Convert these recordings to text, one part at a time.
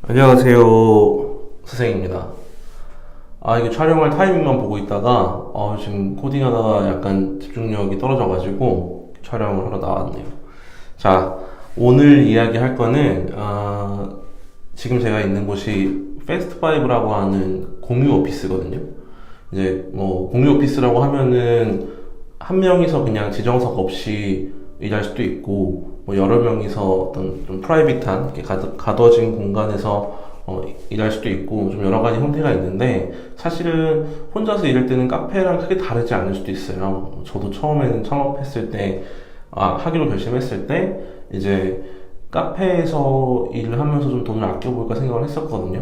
안녕하세요. 스승입니다. 이게 촬영할 타이밍만 보고 있다가, 지금 코딩하다가 약간 집중력이 떨어져가지고 촬영을 하러 나왔네요. 자, 오늘 이야기할 거는, 지금 제가 있는 곳이 패스트5라고 하는 공유 오피스거든요. 이제 뭐, 공유 오피스라고 하면은, 한 명이서 그냥 지정석 없이 일할 수도 있고, 뭐 여러 명이서 어떤 좀 프라이빗한 이렇게 가둬진 공간에서 일할 수도 있고 좀 여러 가지 형태가 있는데 사실은 혼자서 일할 때는 카페랑 크게 다르지 않을 수도 있어요. 저도 처음에는 창업했을 때 하기로 결심했을 때 이제 카페에서 일을 하면서 좀 돈을 아껴볼까 생각을 했었거든요.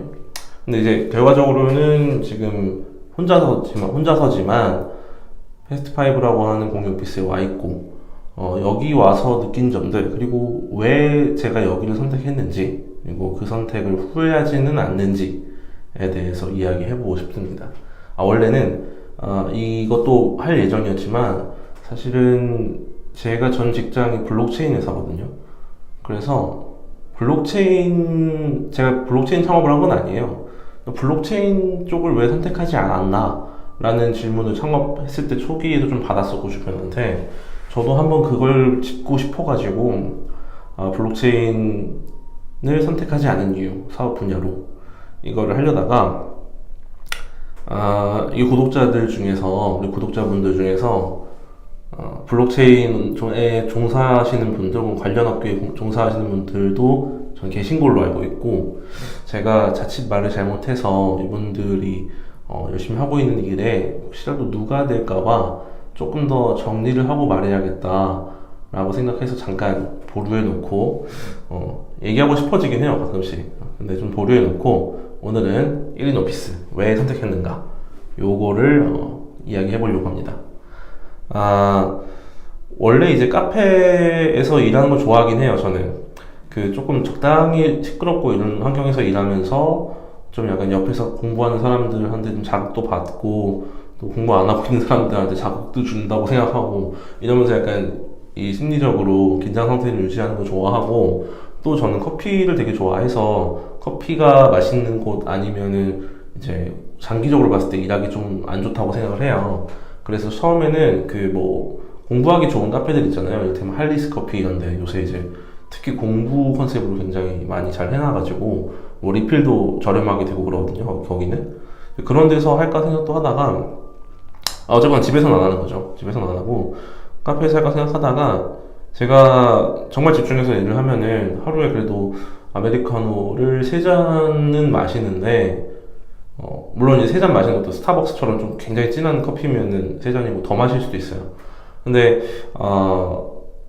근데 이제 결과적으로는 지금 혼자서지만 패스트5라고 하는 공유 오피스에 와 있고 여기 와서 느낀 점들, 그리고 왜 제가 여기를 선택했는지, 그리고 그 선택을 후회하지는 않는지에 대해서 이야기해보고 싶습니다. 원래는, 이것도 할 예정이었지만, 사실은 제가 전 직장이 블록체인 회사거든요. 그래서, 제가 블록체인 창업을 한 건 아니에요. 블록체인 쪽을 왜 선택하지 않았나? 라는 질문을 창업했을 때 초기에도 좀 받았었고, 주변한테. 저도 한번 그걸 짚고 싶어가지고 블록체인을 선택하지 않은 이유, 사업 분야로 이거를 하려다가 이 우리 구독자분들 중에서 블록체인에 종사하시는 분들, 관련 업계에 종사하시는 분들도 전 계신 걸로 알고 있고, 제가 자칫 말을 잘못해서 이분들이 열심히 하고 있는 일에 혹시라도 누가 될까봐 조금 더 정리를 하고 말해야겠다 라고 생각해서 잠깐 보류해 놓고 얘기하고 싶어지긴 해요, 가끔씩. 근데 좀 보류해 놓고 오늘은 1인 오피스 왜 선택했는가 요거를 이야기해 보려고 합니다. 원래 이제 카페에서 일하는 걸 좋아하긴 해요. 저는 그 조금 적당히 시끄럽고 이런 환경에서 일하면서 좀 약간 옆에서 공부하는 사람들한테 좀 자극도 받고, 또 공부 안 하고 있는 사람들한테 자극도 준다고 생각하고 이러면서 약간 이 심리적으로 긴장 상태를 유지하는 거 좋아하고, 또 저는 커피를 되게 좋아해서 커피가 맛있는 곳 아니면은 이제 장기적으로 봤을 때 일하기 좀 안 좋다고 생각을 해요. 그래서 처음에는 그 뭐 공부하기 좋은 카페들 있잖아요. 이를테면 할리스 커피 이런데 요새 이제 특히 공부 컨셉으로 굉장히 많이 잘 해놔가지고 뭐 리필도 저렴하게 되고 그러거든요. 거기는 그런 데서 할까 생각도 하다가 어쨌거나 집에서는 안 하는 거죠. 집에서는 안 하고 카페에서 할까 생각하다가 제가 정말 집중해서 일을 하면은 하루에 그래도 아메리카노를 세 잔은 마시는데, 물론 이제 세 잔 마시는 것도 스타벅스처럼 좀 굉장히 진한 커피면은 세 잔이고 더 마실 수도 있어요. 근데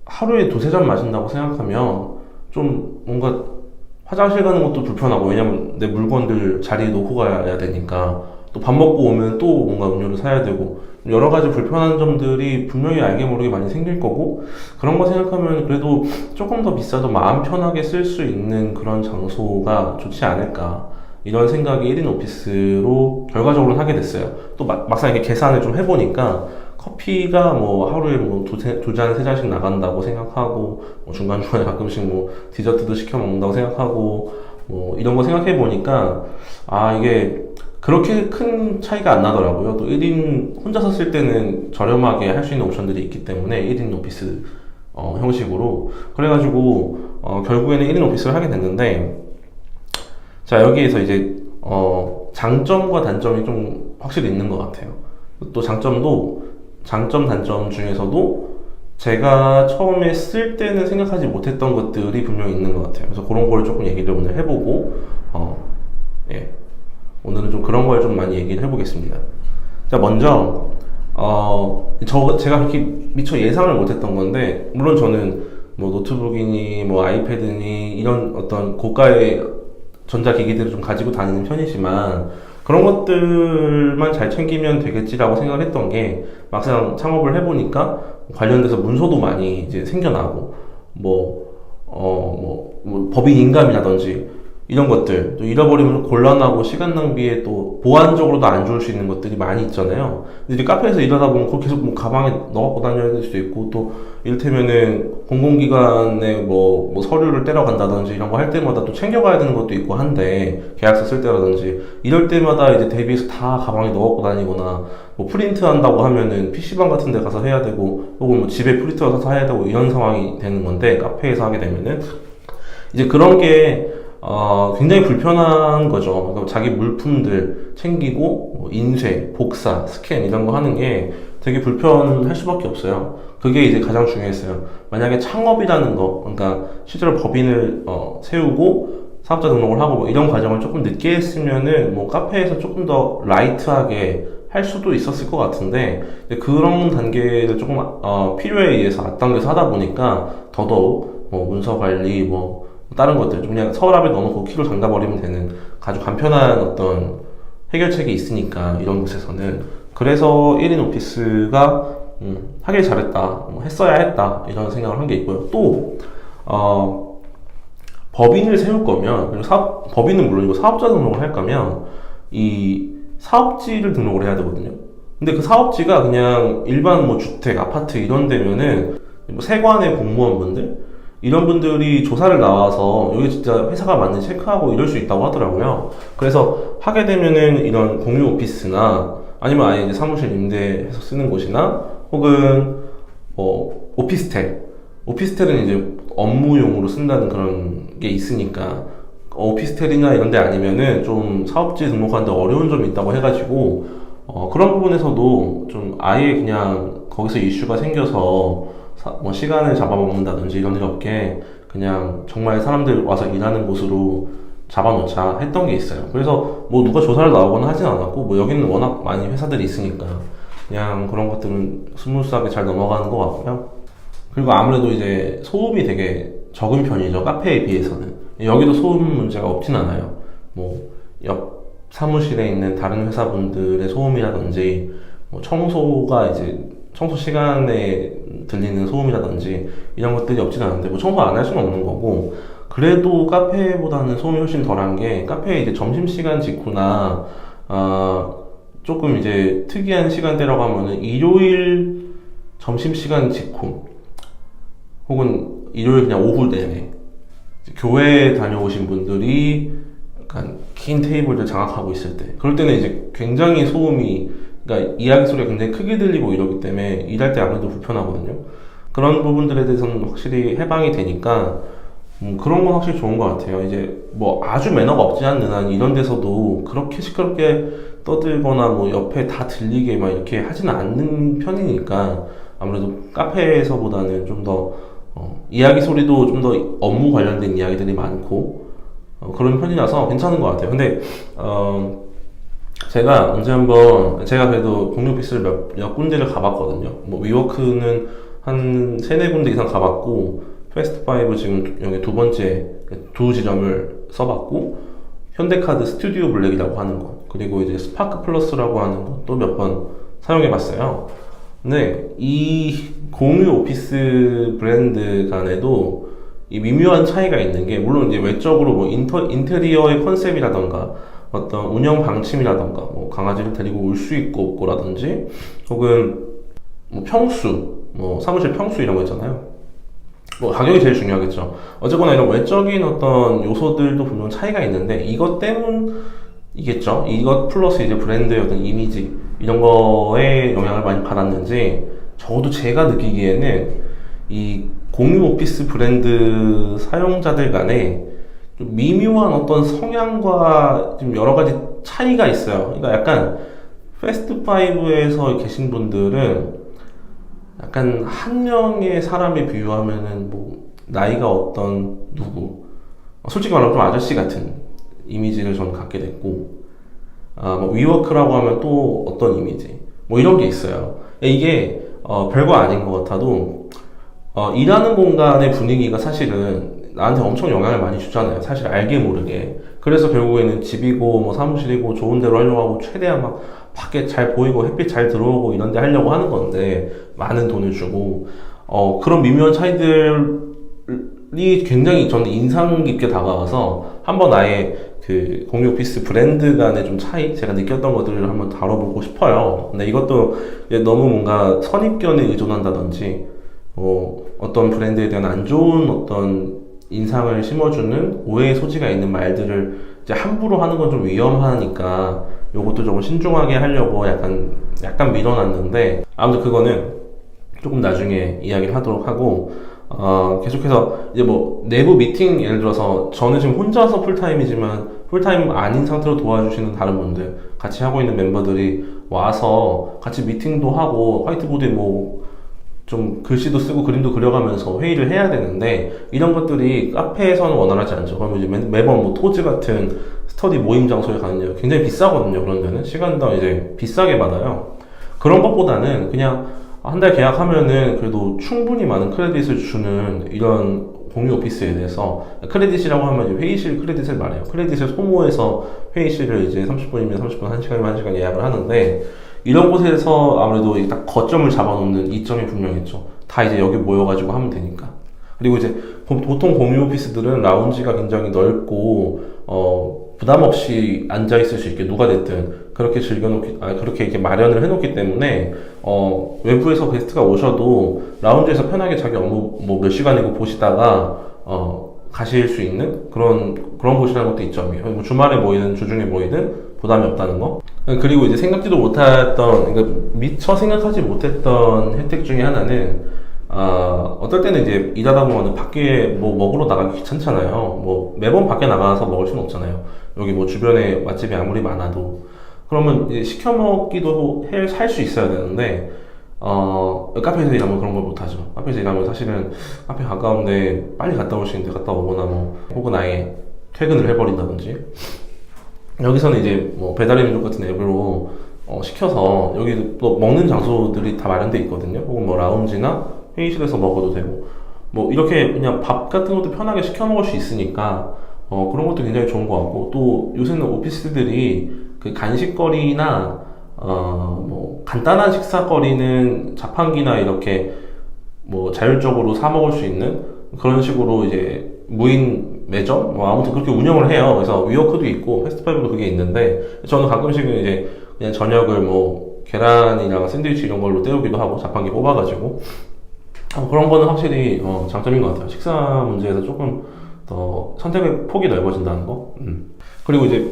하루에 두세 잔 마신다고 생각하면 좀 뭔가 화장실 가는 것도 불편하고, 왜냐면 내 물건들 자리에 놓고 가야 되니까, 또 밥 먹고 오면 또 뭔가 음료를 사야 되고 여러 가지 불편한 점들이 분명히 알게 모르게 많이 생길 거고, 그런 거 생각하면 그래도 조금 더 비싸도 마음 편하게 쓸 수 있는 그런 장소가 좋지 않을까, 이런 생각이 1인 오피스로 결과적으로 하게 됐어요. 또 막상 이렇게 계산을 좀 해보니까 커피가 뭐 하루에 뭐 두 잔, 세 잔씩 나간다고 생각하고, 뭐 중간중간에 가끔씩 뭐 디저트도 시켜 먹는다고 생각하고, 뭐 이런 거 생각해 보니까 이게 그렇게 큰 차이가 안 나더라고요. 또 1인 혼자서 쓸 때는 저렴하게 할 수 있는 옵션들이 있기 때문에 1인 오피스 형식으로. 그래가지고 결국에는 1인 오피스를 하게 됐는데, 자, 여기에서 이제 장점과 단점이 좀 확실히 있는 것 같아요. 또 장점 단점 중에서도 제가 처음에 쓸 때는 생각하지 못했던 것들이 분명히 있는 것 같아요. 그래서 그런 걸 조금 얘기를 오늘 해보고 예, 오늘은 좀 그런 걸 좀 많이 얘기를 해보겠습니다. 자, 먼저 제가 그렇게 미처 예상을 못했던 건데, 물론 저는 뭐 노트북이니 뭐 아이패드니 이런 어떤 고가의 전자기기들을 좀 가지고 다니는 편이지만, 그런 것들만 잘 챙기면 되겠지라고 생각을 했던 게, 막상 창업을 해보니까 관련돼서 문서도 많이 이제 생겨나고, 뭐 법인 인감이라든지 이런 것들 또 잃어버리면 곤란하고 시간 낭비에 또 보안적으로도 안 좋을 수 있는 것들이 많이 있잖아요. 근데 이제 카페에서 일하다 보면 그걸 계속 뭐 가방에 넣어갖고 다녀야 될 수도 있고 또 이를테면은 공공기관에 뭐 서류를 떼러 간다든지 이런 거 할 때마다 또 챙겨가야 되는 것도 있고 한데 계약서 쓸 때라든지 이럴 때마다 이제 대비해서 다 가방에 넣어갖고 다니거나 뭐 프린트 한다고 하면은 PC방 같은 데 가서 해야 되고 혹은 뭐 집에 프린터가 사서 해야 되고 이런 상황이 되는 건데 카페에서 하게 되면은 이제 그런 게 굉장히 불편한 거죠. 그러니까 자기 물품들 챙기고, 뭐 인쇄, 복사, 스캔 이런 거 하는 게 되게 불편할 수밖에 없어요. 그게 이제 가장 중요했어요. 만약에 창업이라는 거, 그러니까 실제로 법인을 세우고 사업자 등록을 하고 뭐 이런 과정을 조금 늦게 했으면은 뭐 카페에서 조금 더 라이트하게 할 수도 있었을 것 같은데 그런 단계를 조금 필요에 의해서 앞당겨서 하다 보니까 더더욱 뭐 문서 관리 뭐 다른 것들 좀 그냥 서랍에 넣어놓고 키로 잠가버리면 되는 아주 간편한 어떤 해결책이 있으니까 이런 곳에서는 그래서 1인 오피스가 하길 잘했다 했어야 했다 이런 생각을 한 게 있고요. 또 법인을 세울 거면 그리고 법인은 물론이고 사업자 등록을 할 거면 이 사업지를 등록을 해야 되거든요. 근데 그 사업지가 그냥 일반 뭐 주택, 아파트 이런 데면은 뭐 세관의 공무원분들 이런 분들이 조사를 나와서 여기 진짜 회사가 맞는지 체크하고 이럴 수 있다고 하더라고요. 그래서 하게 되면은 이런 공유 오피스나 아니면 아예 이제 사무실 임대해서 쓰는 곳이나 혹은 오피스텔은 이제 업무용으로 쓴다는 그런 게 있으니까 오피스텔이나 이런 데 아니면은 좀 사업지 등록하는데 어려운 점이 있다고 해가지고 그런 부분에서도 좀 아예 그냥 거기서 이슈가 생겨서 뭐 시간을 잡아먹는다든지 이런 일 없게 그냥 정말 사람들 와서 일하는 곳으로 잡아놓자 했던 게 있어요. 그래서 뭐 누가 조사를 나오거나 하진 않았고 뭐 여기는 워낙 많이 회사들이 있으니까 그냥 그런 것들은 스무스하게 잘 넘어가는 것 같고요. 그리고 아무래도 이제 소음이 되게 적은 편이죠. 카페에 비해서는. 여기도 소음 문제가 없진 않아요. 뭐 옆 사무실에 있는 다른 회사분들의 소음이라든지 뭐 청소가 이제 청소 시간에 들리는 소음이라든지 이런 것들이 없진 않은데 뭐 청소 안 할 수는 없는 거고 그래도 카페보다는 소음이 훨씬 덜한 게 카페에 이제 점심시간 직후나 조금 이제 특이한 시간대라고 하면은 일요일 점심시간 직후 혹은 일요일 그냥 오후 내내 교회 다녀오신 분들이 약간 긴 테이블들 장악하고 있을 때 그럴 때는 이제 굉장히 소음이 그러니까 이야기 소리가 굉장히 크게 들리고 이러기 때문에 일할 때 아무래도 불편하거든요. 그런 부분들에 대해서는 확실히 해방이 되니까 그런 건 확실히 좋은 것 같아요. 이제 뭐 아주 매너가 없지 않는 한 이런 데서도 그렇게 시끄럽게 떠들거나 뭐 옆에 다 들리게 막 이렇게 하지는 않는 편이니까 아무래도 카페에서보다는 좀 더 이야기 소리도 좀 더 업무 관련된 이야기들이 많고 그런 편이라서 괜찮은 것 같아요. 근데 제가 언제 한번 제가 그래도 공유 오피스를 몇 군데를 가봤거든요. 뭐 위워크는 한 세네 군데 이상 가봤고 패스트5 지금 여기 두 번째 두 지점을 써봤고 현대카드 스튜디오 블랙이라고 하는 거 그리고 이제 스파크 플러스라고 하는 것도 몇 번 사용해봤어요. 근데 이 공유 오피스 브랜드 간에도 이 미묘한 차이가 있는 게 물론 이제 외적으로 뭐 인테리어의 컨셉이라던가 어떤 운영 방침이라던가 뭐 강아지를 데리고 올 수 있고 없고라든지 혹은 뭐 평수 뭐 사무실 평수 이런 거 있잖아요. 뭐 가격이 제일 중요하겠죠. 어쨌거나 이런 외적인 어떤 요소들도 분명 차이가 있는데 이것 때문이겠죠. 이것 플러스 이제 브랜드의 어떤 이미지 이런 거에 영향을 많이 받았는지 적어도 제가 느끼기에는 이 공유 오피스 브랜드 사용자들 간에 좀 미묘한 어떤 성향과 좀 여러 가지 차이가 있어요. 그러니까 약간 패스트5에서 계신 분들은 약간 한 명의 사람에 비유하면은 뭐 나이가 어떤 누구 솔직히 말하면 좀 아저씨 같은 이미지를 저는 갖게 됐고 뭐 위워크라고 하면 또 어떤 이미지 뭐 이런 게 있어요. 이게 별거 아닌 것 같아도 일하는 공간의 분위기가 사실은 나한테 엄청 영향을 많이 주잖아요. 사실 알게 모르게. 그래서 결국에는 집이고 뭐 사무실이고 좋은 데로 하려고 하고 최대한 막 밖에 잘 보이고 햇빛 잘 들어오고 이런 데 하려고 하는 건데 많은 돈을 주고 그런 미묘한 차이들을 굉장히 저는 인상 깊게 다가와서 한번 아예 그 공유 오피스 브랜드 간의 좀 차이, 제가 느꼈던 것들을 한번 다뤄보고 싶어요. 근데 이것도 이제 너무 뭔가 선입견에 의존한다든지, 어떤 브랜드에 대한 안 좋은 어떤 인상을 심어주는 오해의 소지가 있는 말들을 이제 함부로 하는 건 좀 위험하니까 요것도 조금 신중하게 하려고 약간 밀어놨는데, 아무튼 그거는 조금 나중에 이야기를 하도록 하고, 계속해서 이제 뭐 내부 미팅, 예를 들어서 저는 지금 혼자서 풀타임이지만 풀타임 아닌 상태로 도와주시는 다른 분들, 같이 하고 있는 멤버들이 와서 같이 미팅도 하고 화이트보드에 뭐 좀 글씨도 쓰고 그림도 그려가면서 회의를 해야 되는데, 이런 것들이 카페에서는 원활하지 않죠. 그러면 이제 매번 뭐 토즈 같은 스터디 모임 장소에 가는데 굉장히 비싸거든요. 그런 데는 시간당 이제 비싸게 받아요. 그런 것보다는 그냥 한 달 계약하면은 그래도 충분히 많은 크레딧을 주는 이런 공유 오피스에 대해서, 크레딧이라고 하면 이제 회의실 크레딧을 말해요. 크레딧을 소모해서 회의실을 이제 30분이면 30분, 1시간이면 1시간 예약을 하는데, 이런 곳에서 아무래도 딱 거점을 잡아놓는 이점이 분명했죠. 다 이제 여기 모여가지고 하면 되니까. 그리고 이제 보통 공유 오피스들은 라운지가 굉장히 넓고, 부담 없이 앉아있을 수 있게 누가 됐든 그렇게 그렇게 이렇게 마련을 해놓기 때문에, 외부에서 게스트가 오셔도 라운지에서 편하게 자기 업무 뭐 몇 시간이고 보시다가, 가실 수 있는 그런 곳이라는 것도 이점이에요. 뭐 주말에 모이든 주중에 모이든 부담이 없다는 거. 그리고 이제 생각지도 못했던, 그러니까 미처 생각하지 못했던 혜택 중에 하나는, 어떨 때는 이제 일하다 보면 밖에 뭐 먹으러 나가기 귀찮잖아요. 뭐 매번 밖에 나가서 먹을 수는 없잖아요. 여기 뭐 주변에 맛집이 아무리 많아도. 그러면 이제 시켜 먹기도 할 수 있어야 되는데, 카페에서 일하면 그런 걸 못하죠. 카페에서 일하면 사실은 카페 가까운데 빨리 갔다 올 수 있는데 갔다 오거나 뭐, 혹은 아예 퇴근을 해버린다든지. 여기서는 이제 뭐 배달의 민족 같은 앱으로 시켜서, 여기 또 먹는 장소들이 다 마련돼 있거든요. 혹은 뭐 라운지나 회의실에서 먹어도 되고, 뭐 이렇게 그냥 밥 같은 것도 편하게 시켜 먹을 수 있으니까 그런 것도 굉장히 좋은 것 같고, 또 요새는 오피스들이 그 간식거리나 뭐 간단한 식사거리는 자판기나 이렇게 뭐 자율적으로 사 먹을 수 있는 그런 식으로 이제 무인 매점, 뭐 아무튼 그렇게 운영을 해요. 그래서 위워크도 있고 패스트파이브도 그게 있는데, 저는 가끔씩은 이제 그냥 저녁을 뭐 계란이랑 샌드위치 이런 걸로 때우기도 하고, 자판기 뽑아가지고. 그런 거는 확실히 장점인 것 같아요. 식사 문제에서 조금 더 선택의 폭이 넓어진다는 거. 그리고 이제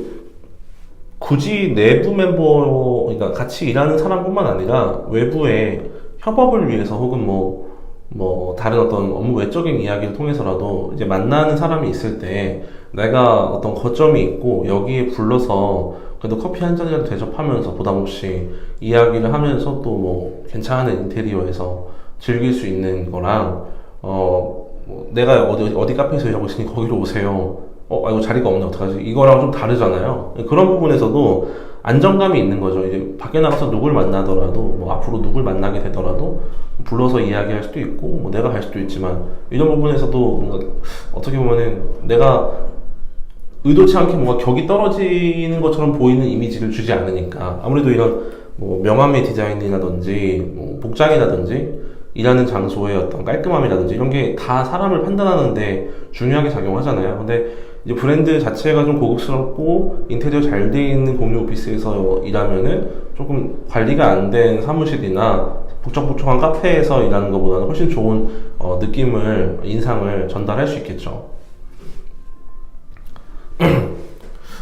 굳이 내부 멤버, 그러니까 같이 일하는 사람뿐만 아니라 외부의 협업을 위해서, 혹은 뭐 다른 어떤 업무 외적인 이야기를 통해서라도 이제 만나는 사람이 있을 때, 내가 어떤 거점이 있고 여기에 불러서 그래도 커피 한 잔이라도 대접하면서 부담 없이 이야기를 하면서, 또 뭐 괜찮은 인테리어에서 즐길 수 있는 거랑, 뭐 내가 어디 카페에서 일하고 있으니 거기로 오세요. 이거 자리가 없네, 어떡하지? 이거랑 좀 다르잖아요. 그런 부분에서도 안정감이 있는 거죠. 이제 밖에 나가서 누굴 만나더라도, 뭐 앞으로 누굴 만나게 되더라도 불러서 이야기할 수도 있고, 뭐 내가 갈 수도 있지만, 이런 부분에서도 뭔가 어떻게 보면은 내가 의도치 않게 뭔가 격이 떨어지는 것처럼 보이는 이미지를 주지 않으니까, 아무래도 이런 뭐 명함의 디자인이라든지 뭐 복장이라든지 일하는 장소의 어떤 깔끔함이라든지 이런 게 다 사람을 판단하는데 중요하게 작용하잖아요. 근데 이제 브랜드 자체가 좀 고급스럽고 인테리어 잘 돼 있는 공유 오피스에서 일하면은 조금 관리가 안 된 사무실이나 북적북적한 카페에서 일하는 것보다는 훨씬 좋은 느낌을, 인상을 전달할 수 있겠죠.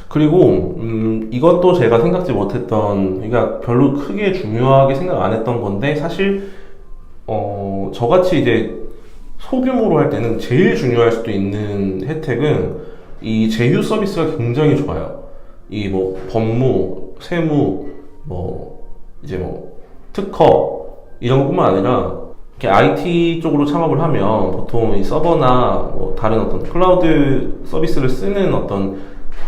그리고 이것도 제가 생각지 못했던, 그러니까 별로 크게 중요하게 생각 안 했던 건데, 사실 저같이 이제 소규모로 할 때는 제일 중요할 수도 있는 혜택은 이 제휴 서비스가 굉장히 좋아요. 이 뭐 법무, 세무, 뭐 이제 뭐 특허 이런 것뿐만 아니라, 이렇게 IT 쪽으로 창업을 하면 보통 이 서버나 뭐 다른 어떤 클라우드 서비스를 쓰는 어떤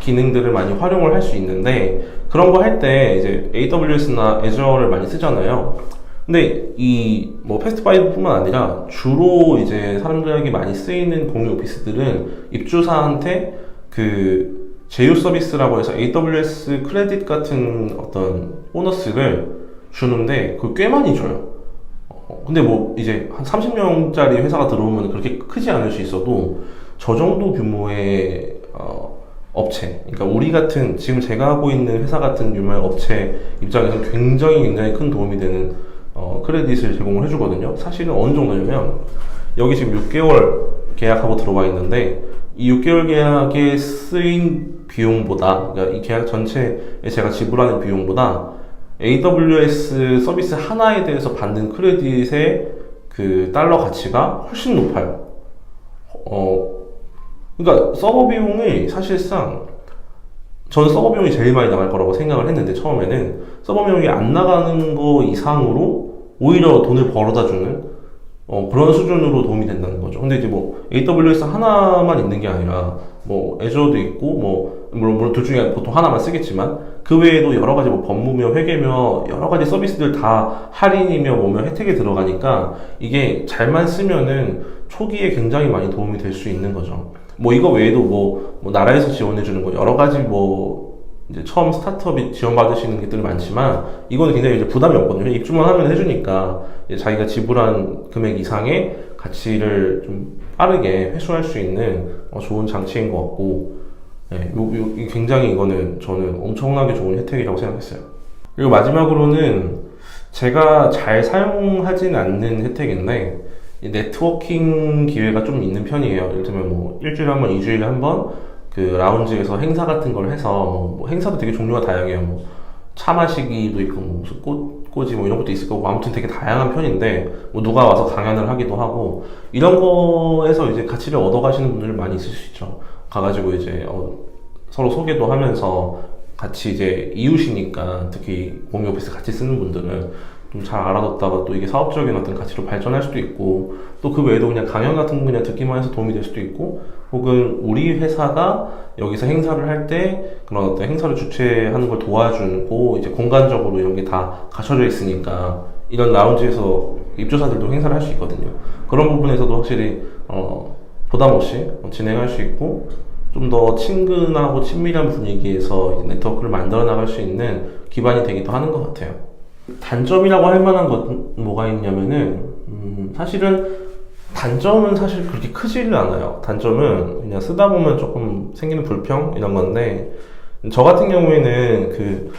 기능들을 많이 활용을 할 수 있는데, 그런 거 할 때 이제 AWS나 Azure를 많이 쓰잖아요. 근데 이 뭐 패스트파이브뿐만 아니라 주로 이제 사람들에게 많이 쓰이는 공유 오피스들은 입주사한테 그 제휴 서비스라고 해서 AWS 크레딧 같은 어떤 보너스를 주는데, 그걸 꽤 많이 줘요. 근데 뭐 이제 한 30명짜리 회사가 들어오면 그렇게 크지 않을 수 있어도 저 정도 규모의 업체, 그러니까 우리 같은 지금 제가 하고 있는 회사 같은 규모의 업체 입장에서 굉장히 큰 도움이 되는 크레딧을 제공을 해주거든요. 사실은 어느 정도냐면 여기 지금 6개월 계약하고 들어와 있는데 이 6개월 계약에 쓰인 비용보다, 그러니까 이 계약 전체에 제가 지불하는 비용보다 AWS 서비스 하나에 대해서 받는 크레딧의 그 달러 가치가 훨씬 높아요. 그러니까 서버 비용이 사실상 저는 서버 비용이 제일 많이 나갈 거라고 생각을 했는데 처음에는 서버 비용이 안 나가는 거 이상으로 오히려 돈을 벌어다 주는 그런 수준으로 도움이 된다는 거죠. 근데 이제 뭐 AWS 하나만 있는 게 아니라 뭐 애저도 있고 뭐 물론 둘 중에 보통 하나만 쓰겠지만 그 외에도 여러 가지 뭐 법무며 회계며 여러 가지 서비스들 다 할인이며 뭐며 혜택이 들어가니까 이게 잘만 쓰면은 초기에 굉장히 많이 도움이 될 수 있는 거죠. 뭐 이거 외에도 뭐 나라에서 지원해 주는 거 여러 가지 뭐 이제 처음 스타트업이 지원받으시는 것들이 많지만 이거는 굉장히 이제 부담이 없거든요. 입주만 하면 해주니까 자기가 지불한 금액 이상의 가치를 좀 빠르게 회수할 수 있는 좋은 장치인 것 같고, 굉장히 이거는 저는 엄청나게 좋은 혜택이라고 생각했어요. 그리고 마지막으로는 제가 잘 사용하진 않는 혜택인데 네트워킹 기회가 좀 있는 편이에요. 예를 들면 뭐 일주일에 한 번, 2주일에 한 번 그 라운지에서 행사 같은 걸 해서 뭐 행사도 되게 종류가 다양해요. 뭐 차 마시기도 있고 뭐 무슨 꽃꽂이 뭐 이런 것도 있을 거고 아무튼 되게 다양한 편인데 뭐 누가 와서 강연을 하기도 하고 이런 거에서 이제 가치를 얻어 가시는 분들 많이 있을 수 있죠. 가가지고 이제 서로 소개도 하면서 같이 이제 이웃이니까 특히 공유 오피스 같이 쓰는 분들은 좀 잘 알아뒀다가 또 이게 사업적인 어떤 가치로 발전할 수도 있고 또 그 외에도 그냥 강연 같은 거 그냥 듣기만 해서 도움이 될 수도 있고 혹은 우리 회사가 여기서 행사를 할 때 그런 어떤 행사를 주최하는 걸 도와주고 이제 공간적으로 이런 게 다 갖춰져 있으니까 이런 라운지에서 입주사들도 행사를 할 수 있거든요. 그런 부분에서도 확실히 부담 없이 진행할 수 있고 좀 더 친근하고 친밀한 분위기에서 이제 네트워크를 만들어 나갈 수 있는 기반이 되기도 하는 것 같아요. 단점이라고 할 만한 것 뭐가 있냐면은 사실은 단점은 사실 그렇게 크지를 않아요. 단점은 그냥 쓰다 보면 조금 생기는 불평 이런 건데 저 같은 경우에는 그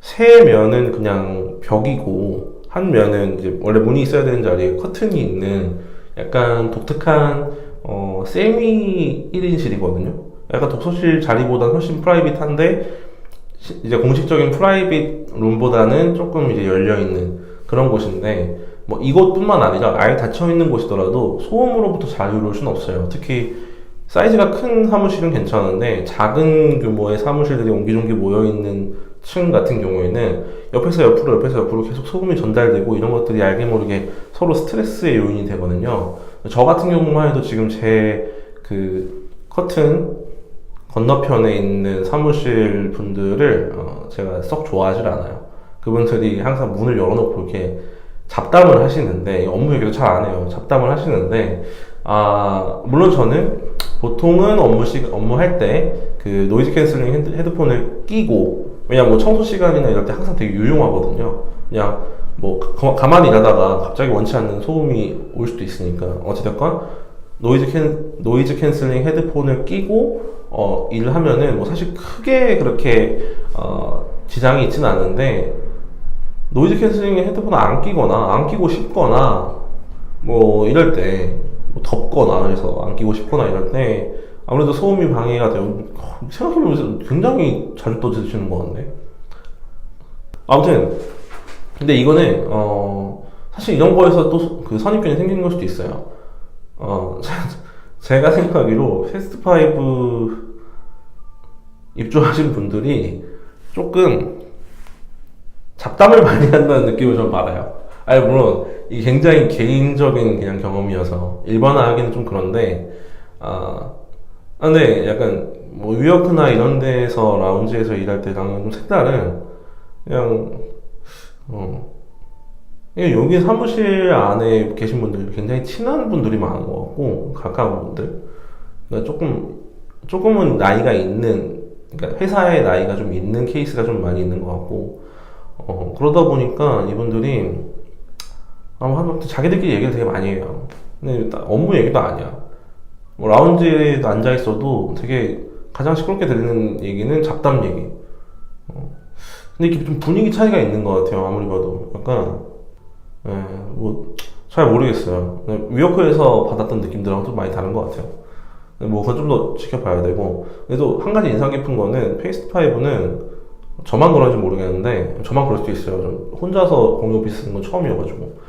세 면은 그냥 벽이고 한 면은 이제 원래 문이 있어야 되는 자리에 커튼이 있는 약간 독특한 세미 1인실이거든요. 약간 독서실 자리보다는 훨씬 프라이빗한데 이제 공식적인 프라이빗 룸보다는 조금 이제 열려있는 그런 곳인데 뭐 이곳뿐만 아니라 아예 닫혀있는 곳이더라도 소음으로부터 자유로울 수는 없어요. 특히 사이즈가 큰 사무실은 괜찮은데 작은 규모의 사무실들이 옹기종기 모여있는 층 같은 경우에는 옆에서 옆으로 계속 소음이 전달되고 이런 것들이 알게 모르게 서로 스트레스의 요인이 되거든요. 저 같은 경우만 해도 지금 제 그 커튼 건너편에 있는 사무실 분들을 제가 썩 좋아하지 않아요. 그분들이 항상 문을 열어놓고 이렇게 잡담을 하시는데 업무 얘기도 잘 안 해요. 잡담을 하시는데 물론 저는 보통은 업무할 때 그 노이즈 캔슬링 헤드폰을 끼고 왜냐면 뭐 청소 시간이나 이럴 때 항상 되게 유용하거든요. 그냥 뭐 가만히 일하다가 갑자기 원치 않는 소음이 올 수도 있으니까 어찌됐건 노이즈 캔슬링 헤드폰을 끼고 일을 하면은 뭐 사실 크게 그렇게 지장이 있지는 않은데 노이즈 캔슬링 헤드폰을 안 끼거나 안 끼고 싶거나 뭐 이럴 때 뭐 덥거나 해서 안 끼고 싶거나 이럴 때 아무래도 소음이 방해가 돼요. 생각해보면 굉장히 자주 떠드시는 것 같네. 아무튼 근데 이거는 사실 이런 거에서 또 그 선입견이 생기는 걸 수도 있어요. 제가 생각하기로 패스트5 입주하신 분들이 조금 잡담을 많이 한다는 느낌을 좀 받아요. 아니 물론 이게 굉장히 개인적인 그냥 경험이어서 일반화하기는 좀 그런데 근데 약간 뭐 뉴요크나 이런 데서 라운지에서 일할 때랑은 좀 색다른 그냥 여기 사무실 안에 계신 분들 굉장히 친한 분들이 많은 것 같고 가까운 분들 그러니까 조금은 나이가 있는 그러니까 회사의 나이가 좀 있는 케이스가 좀 많이 있는 것 같고 그러다 보니까 이분들이 아마 하다못해 자기들끼리 얘기를 되게 많이 해요. 근데 업무 얘기도 아니야. 뭐 라운지에 앉아 있어도 되게 가장 시끄럽게 들리는 얘기는 잡담 얘기. 근데 이게 좀 분위기 차이가 있는 것 같아요. 아무리 봐도 약간 뭐 잘 모르겠어요. 위워크에서 받았던 느낌들하고 좀 많이 다른 것 같아요. 뭐 그건 좀 더 지켜봐야 되고. 그래도 한 가지 인상 깊은 거는 페이스트5는 저만 그런지 모르겠는데 저만 그럴 수도 있어요. 좀 혼자서 공유 오피스 쓰는 건 처음이어가지고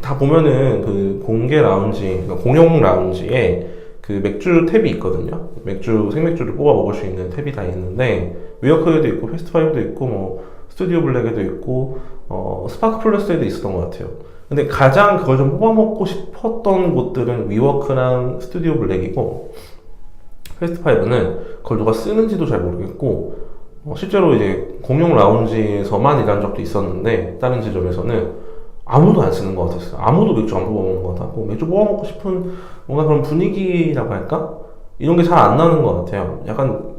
다 보면은 그 공개 라운지, 그러니까 공용 라운지에 그 맥주 탭이 있거든요. 맥주 생맥주를 뽑아 먹을 수 있는 탭이 다 있는데 위워크에도 있고 페스트5도 있고 뭐 스튜디오 블랙에도 있고 스파크 플러스에도 있었던 것 같아요. 근데 가장 그걸 좀 뽑아 먹고 싶었던 곳들은 위워크랑 스튜디오 블랙이고 페스트5는 그걸 누가 쓰는지도 잘 모르겠고 실제로 이제 공용 라운지에서만 일한 적도 있었는데 다른 지점에서는 아무도 안 쓰는 것 같았어요. 아무도 맥주 안 뽑아먹는 것 같았고 맥주 뽑아먹고 싶은 뭔가 그런 분위기라고 할까? 이런 게 잘 안 나는 것 같아요. 약간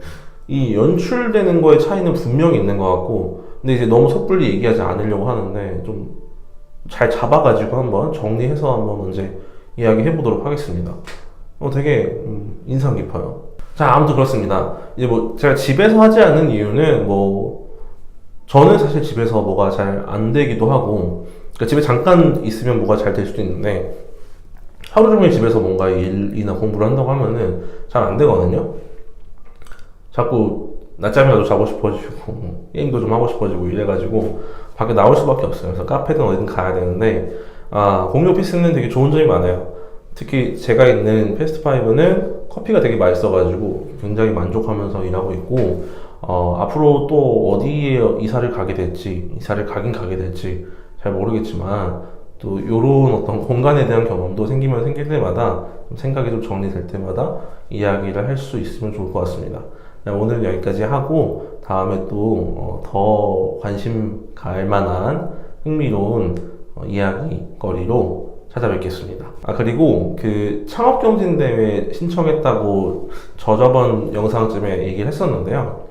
이 연출되는 거의 차이는 분명히 있는 것 같고 근데 이제 너무 섣불리 얘기하지 않으려고 하는데 좀 잘 잡아가지고 한번 정리해서 한번 이제 이야기 해보도록 하겠습니다. 되게 인상 깊어요. 자, 아무튼 그렇습니다. 이제 뭐 제가 집에서 하지 않는 이유는 뭐 저는 사실 집에서 뭐가 잘 안 되기도 하고 그러니까 집에 잠깐 있으면 뭐가 잘 될 수도 있는데 하루 종일 집에서 뭔가 일이나 공부를 한다고 하면은 잘 안 되거든요. 자꾸 낮잠이라도 자고 싶어지고 게임도 좀 하고 싶어지고 이래가지고 밖에 나올 수밖에 없어요. 그래서 카페든 어디든 가야 되는데 공유 오피스는 되게 좋은 점이 많아요. 특히 제가 있는 페스트5는 커피가 되게 맛있어가지고 굉장히 만족하면서 일하고 있고 앞으로 또 어디에 이사를 가게 될지 이사를 가긴 가게 될지 잘 모르겠지만 또 요런 어떤 공간에 대한 경험도 생기면 생길 때마다 생각이 좀 정리될 때마다 이야기를 할 수 있으면 좋을 것 같습니다. 오늘은 여기까지 하고 다음에 또 더 관심 갈 만한 흥미로운 이야기거리로 찾아뵙겠습니다. 그리고 그 창업경진대회 신청했다고 저저번 영상쯤에 얘기를 했었는데요.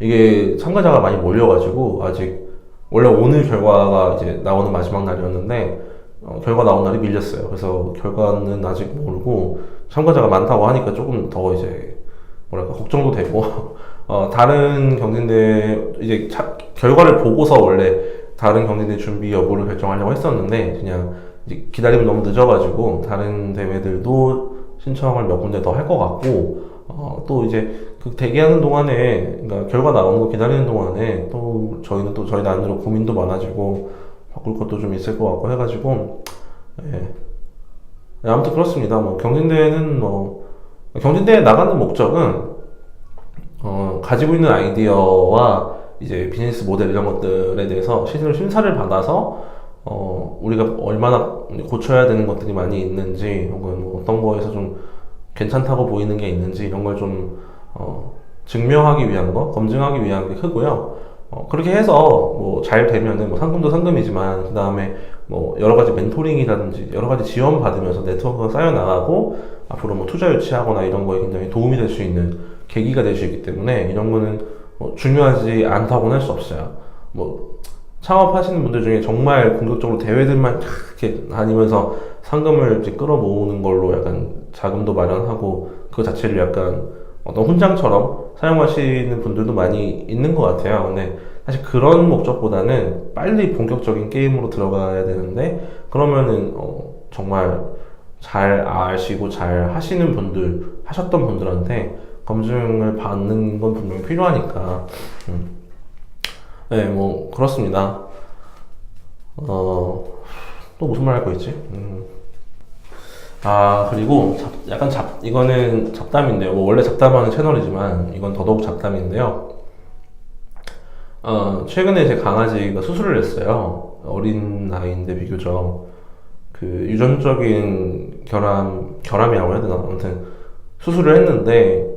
이게 참가자가 많이 몰려가지고 아직 원래 오늘 결과가 이제 나오는 마지막 날이었는데 결과 나온 날이 밀렸어요. 그래서 결과는 아직 모르고 참가자가 많다고 하니까 조금 더 이제 뭐랄까 걱정도 되고 다른 경진대 이제 결과를 보고서 원래 다른 경진대 준비 여부를 결정하려고 했었는데 그냥 이제 기다리면 너무 늦어가지고 다른 대회들도 신청을 몇 군데 더 할 것 같고 또 이제 그 대기하는 동안에 그러니까 결과 나오는 거 기다리는 동안에 또 저희는 또 저희 나름대로 고민도 많아지고 바꿀 것도 좀 있을 것 같고 해가지고 아무튼 그렇습니다. 뭐 경진대회는 경진대회 나가는 목적은 가지고 있는 아이디어와 이제 비즈니스 모델 이런 것들에 대해서 실제로 심사를 받아서 우리가 얼마나 고쳐야 되는 것들이 많이 있는지 혹은 뭐 어떤 거에서 좀 괜찮다고 보이는 게 있는지 이런 걸 좀 증명하기 위한 거, 검증하기 위한 게 크고요. 그렇게 해서 뭐 잘 되면은 뭐 상금도 상금이지만 그 다음에 뭐 여러 가지 멘토링이라든지 여러 가지 지원 받으면서 네트워크가 쌓여 나가고 앞으로 뭐 투자 유치하거나 이런 거에 굉장히 도움이 될 수 있는 계기가 될 수 있기 때문에 이런 거는 중요하지 않다고는 할 수 없어요. 뭐 창업하시는 분들 중에 정말 공격적으로 대회들만 이렇게 다니면서 상금을 이제 끌어모으는 걸로 약간 자금도 마련하고 그 자체를 약간 어떤 훈장처럼 사용하시는 분들도 많이 있는 것 같아요. 근데 사실 그런 목적보다는 빨리 본격적인 게임으로 들어가야 되는데 그러면은 정말 잘 아시고 잘 하시는 분들, 하셨던 분들한테 검증을 받는 건 분명히 필요하니까 네, 뭐 그렇습니다. 또 무슨 말 할 거 있지? 그리고 이거는 잡담인데요. 뭐 원래 잡담하는 채널이지만 이건 더더욱 잡담인데요. 최근에 제 강아지가 수술을 했어요. 어린 나이인데 비교적 그 유전적인 결함이라고 해야 되나? 아무튼 수술을 했는데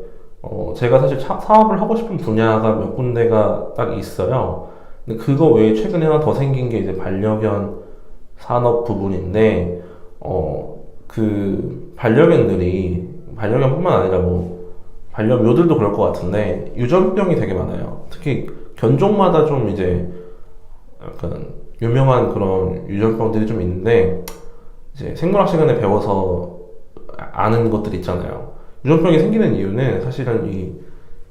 제가 사실 사업을 하고 싶은 분야가 몇 군데가 딱 있어요. 근데 그거 외에 최근에 하나 더 생긴 게 이제 반려견 산업 부분인데 그 반려견뿐만 아니라 뭐 반려묘들도 그럴 것 같은데 유전병이 되게 많아요. 특히 견종마다 좀 이제 약간 유명한 그런 유전병들이 좀 있는데 이제 생물학 시간에 배워서 아는 것들 있잖아요. 유전병이 생기는 이유는 사실은 이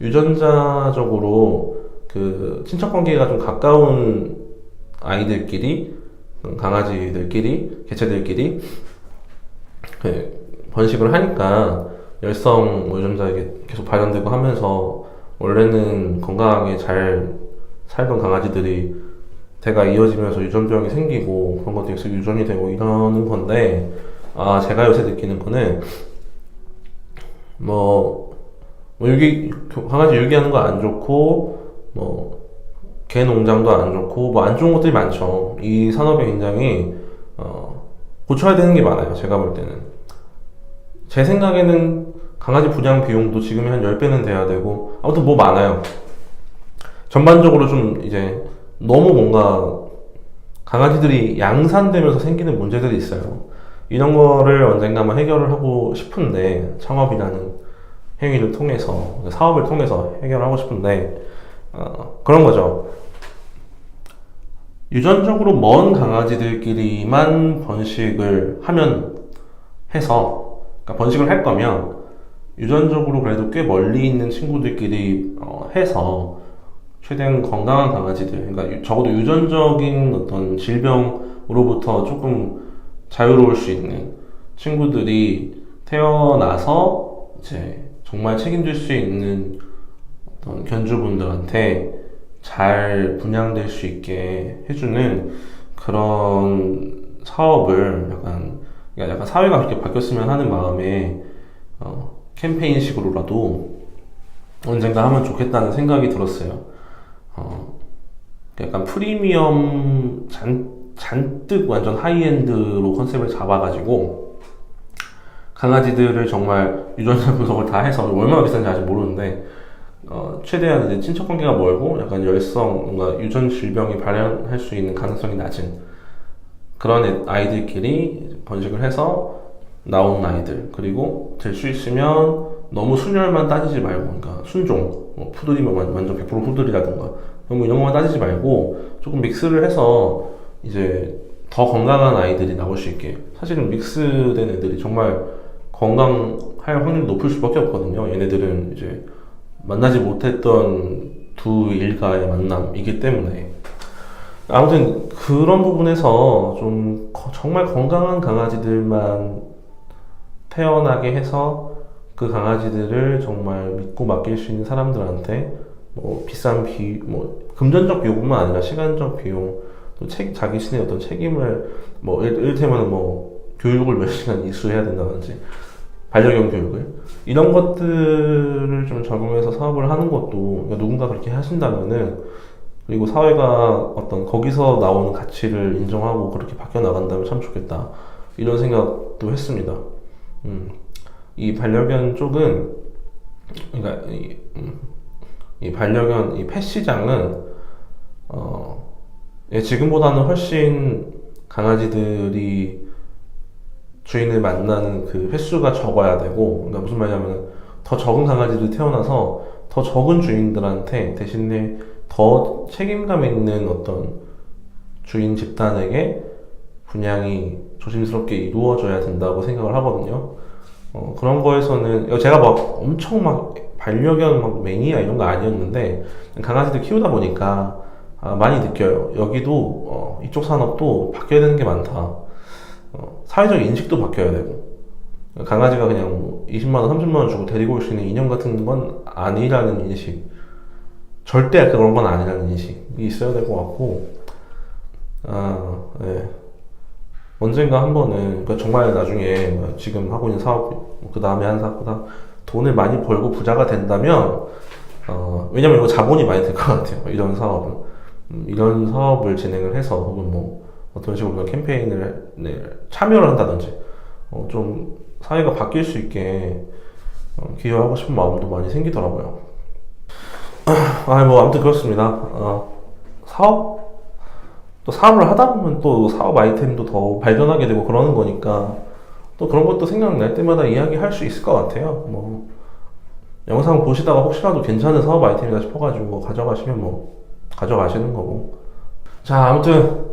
유전자적으로 그 친척 관계가 좀 가까운 아이들끼리, 강아지들끼리, 개체들끼리 그 번식을 하니까 열성 유전자에게 계속 발현되고 하면서 원래는 건강하게 잘 살던 강아지들이 대가 이어지면서 유전병이 생기고 그런 것들이 계속 유전이 되고 이러는 건데, 제가 요새 느끼는 거는 강아지 유기하는 거 안 좋고 개 농장도 안 좋고 안 좋은 것들이 많죠. 이 산업이 굉장히 고쳐야 되는 게 많아요. 제가 볼 때는 제 생각에는 강아지 분양 비용도 지금이 한 10배는 돼야 되고, 아무튼 많아요. 전반적으로 좀 이제 너무 뭔가 강아지들이 양산되면서 생기는 문제들이 있어요. 이런 거를 언젠가 한번 해결을 하고 싶은데, 창업이라는 행위를 통해서, 사업을 통해서 해결하고 싶은데, 그런 거죠. 유전적으로 먼 강아지들끼리만 번식을 하면 해서, 그러니까 번식을 할 거면 유전적으로 그래도 꽤 멀리 있는 친구들끼리 해서 최대한 건강한 강아지들, 그러니까 적어도 유전적인 어떤 질병으로부터 조금 자유로울 수 있는 친구들이 태어나서 이제 정말 책임질 수 있는 어떤 견주분들한테 잘 분양될 수 있게 해주는 그런 사업을 약간 사회가 그렇게 바뀌었으면 하는 마음에 캠페인식으로라도 언젠가 하면 좋겠다는 생각이 들었어요. 약간 프리미엄 잔뜩 완전 하이엔드로 컨셉을 잡아가지고 강아지들을 정말 유전자 분석을 다 해서 얼마나 비싼지 아직 모르는데 최대한 이제 친척 관계가 멀고 약간 열성, 뭔가 유전 질병이 발현할 수 있는 가능성이 낮은 그런 아이들끼리 번식을 해서 나온 아이들, 그리고 될 수 있으면 너무 순혈만 따지지 말고, 그러니까 순종, 푸들이면 완전 100% 푸들이라든가 너무 이런 것만 따지지 말고 조금 믹스를 해서 이제 더 건강한 아이들이 나올 수 있게. 사실은 믹스된 애들이 정말 건강할 확률이 높을 수밖에 없거든요. 얘네들은 이제 만나지 못했던 두 일가의 만남이기 때문에. 아무튼 그런 부분에서 좀 정말 건강한 강아지들만 태어나게 해서 그 강아지들을 정말 믿고 맡길 수 있는 사람들한테 비싼 금전적 비용뿐만 아니라 시간적 비용, 또 자기 신의 어떤 책임을 이를테면 교육을 몇 시간 이수해야 된다든지 반려견 교육을, 이런 것들을 좀 적용해서 사업을 하는 것도, 그러니까 누군가 그렇게 하신다면은, 그리고 사회가 어떤 거기서 나오는 가치를 인정하고 그렇게 바뀌어 나간다면 참 좋겠다, 이런 생각도 했습니다. 이 반려견 쪽은, 그러니까 이 반려견 이 펫 시장은 지금보다는 훨씬 강아지들이 주인을 만나는 그 횟수가 적어야 되고, 그러니까 무슨 말이냐면 더 적은 강아지들이 태어나서 더 적은 주인들한테 대신에 더 책임감 있는 어떤 주인 집단에게 분양이 조심스럽게 이루어져야 된다고 생각을 하거든요. 그런 거에서는 제가 엄청 반려견 매니아 이런 거 아니었는데 강아지들 키우다 보니까 많이 느껴요. 여기도 이쪽 산업도 바뀌어야 되는 게 많다. 사회적 인식도 바뀌어야 되고, 강아지가 그냥 20만원, 30만원 주고 데리고 올 수 있는 인형 같은 건 아니라는 인식, 절대 그런 건 아니라는 인식이 있어야 될 것 같고, 네. 언젠가 한 번은, 그러니까 정말 나중에 지금 하고 있는 사업, 그 다음에 한 사업보다 돈을 많이 벌고 부자가 된다면, 왜냐면 이거 자본이 많이 될 것 같아요. 이런 사업은. 이런 사업을 진행을 해서, 혹은 어떤 식으로 캠페인을 참여를 한다든지, 좀 사회가 바뀔 수 있게 기여하고 싶은 마음도 많이 생기더라고요. 아무튼 그렇습니다. 또 사업을 하다 보면 또 사업 아이템도 더 발견하게 되고 그러는 거니까, 또 그런 것도 생각날 때마다 이야기할 수 있을 것 같아요. 영상 보시다가 혹시라도 괜찮은 사업 아이템이다 싶어가지고 가져가시면 가져가시는 거고. 자, 아무튼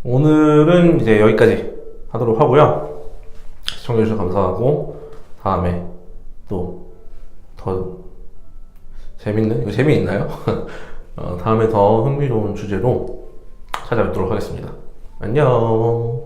오늘은 이제 여기까지 하도록 하고요. 시청해주셔서 감사하고 다음에 또 더 재밌는? 이거 재미있나요? 다음에 더 흥미로운 주제로 찾아뵙도록 하겠습니다. 안녕.